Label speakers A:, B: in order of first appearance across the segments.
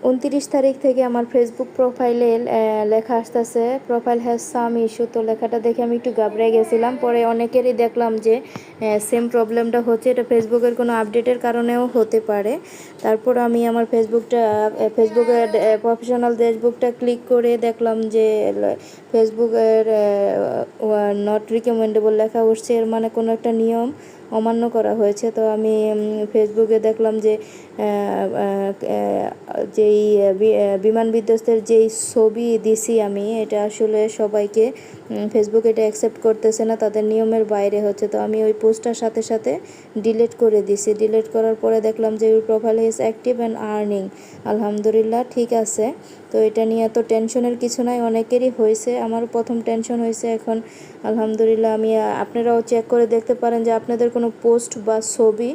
A: 29 তারিখ থেকে আমার ফেসবুক প্রোফাইলে লেখা আসতেছে প্রোফাইল হ্যাজ সাম ইস্যু। তো লেখাটা দেখে আমি একটু ঘাবড়ে গেছিলাম। পরে অনেকেরই দেখলাম যে সেম প্রবলেমটা হচ্ছে। এটা ফেসবুকের কোনো আপডেটের কারণেও হতে পারে। তারপর আমি আমার ফেসবুকের প্রফেশনাল ড্যাশবোর্ডটা ক্লিক করে দেখলাম যে ফেসবুকের নট রিকমেন্ডেবল লেখা উঠছে, এর মানে কোনো একটা নিয়ম অমান্য করা হয়েছে। তো আমি ফেসবুকে দেখলাম যে যেই বিমান বিধ্বস্তের যেই ছবি দিছি আমি, এটা আসলে সবাইকে ফেসবুক এটা অ্যাকসেপ্ট করতেছে না, তাদের নিয়মের বাইরে হচ্ছে। তো আমি ওই পোস্টটার সাথে সাথে ডিলিট করে দিছি। ডিলিট করার পরে দেখলাম যে ওই profile is active and earning. আলহামদুলিল্লাহ, ঠিক আছে। তো এটা নিয়ে তো টেনশনের কিছু নাই, অনেকেরই হয়েছে, আমার প্রথম টেনশন হয়েছে। এখন আলহামদুলিল্লাহ আমি আপনারাও চেক করে দেখতে পারেন যে আপনাদের কোনো পোস্ট বা ছবি,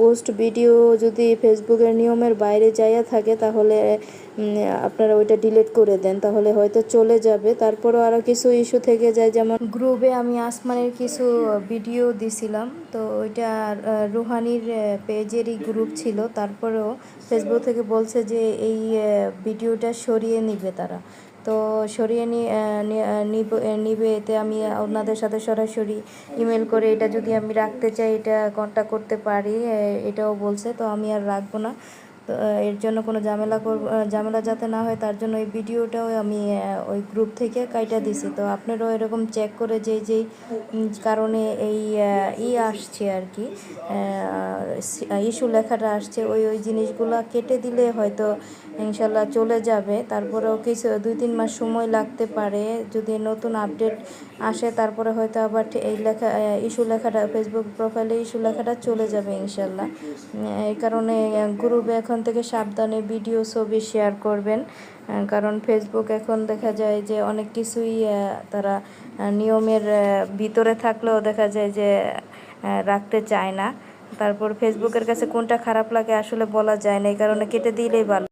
A: পোস্ট ভিডিও যদি ফেসবুকের নিয়মের বাইরে যাইয়া থাকে তাহলে আপনারা ওইটা ডিলিট করে দেন, তাহলে হয়তো চলে যাবে। তারপরও আরও কিছু ইস্যু থেকে যায়, যেমন গ্রুপে আমি আসমানের কিছু ভিডিও দিছিলাম, তো ওইটা রুহানির পেজেরই গ্রুপ ছিল। তারপরেও ফেসবুক থেকে বলছে যে এই ভিডিওটা সরিয়ে নিবে তারা। তো সরিয়ে নিবে, এতে আমি ওনাদের সাথে সরাসরি ইমেল করে এটা যদি আমি রাখতে চাই এটা কন্ট্যাক্ট করতে পারি, এটাও বলছে। তো আমি আর রাখবো না। তো এর জন্য কোনো ঝামেলা যাতে না হয় তার জন্য এই ভিডিওটাও আমি ওই গ্রুপ থেকে কাইটা দিছি। তো আপনারাও এরকম চেক করে যেই কারণে এই আসছে আর কি, ইস্যু লেখাটা আসছে, ওই জিনিসগুলো কেটে দিলে হয়তো ইনশাল্লাহ চলে যাবে। তারপরেও কিছু 2-3 মাস সময় লাগতে পারে, যদি নতুন আপডেট আসে তারপরে হয়তো আবার এই ইস্যু লেখাটা, ফেসবুক প্রোফাইলে ইস্যু লেখাটা চলে যাবে ইনশাল্লাহ। এই কারণে গ্রুপে এখন থেকে সাবধানে ভিডিও ছবি শেয়ার করবেন, কারণ ফেসবুক এখন দেখা যায় যে অনেক কিছুই তারা নিয়মের ভিতরে থাকলেও দেখা যায় যে রাখতে চায় না। তারপর ফেসবুকের কাছে কোনটা খারাপ লাগে আসলে বলা যায় না, এই কারণে কেটে দিলেই ভালো।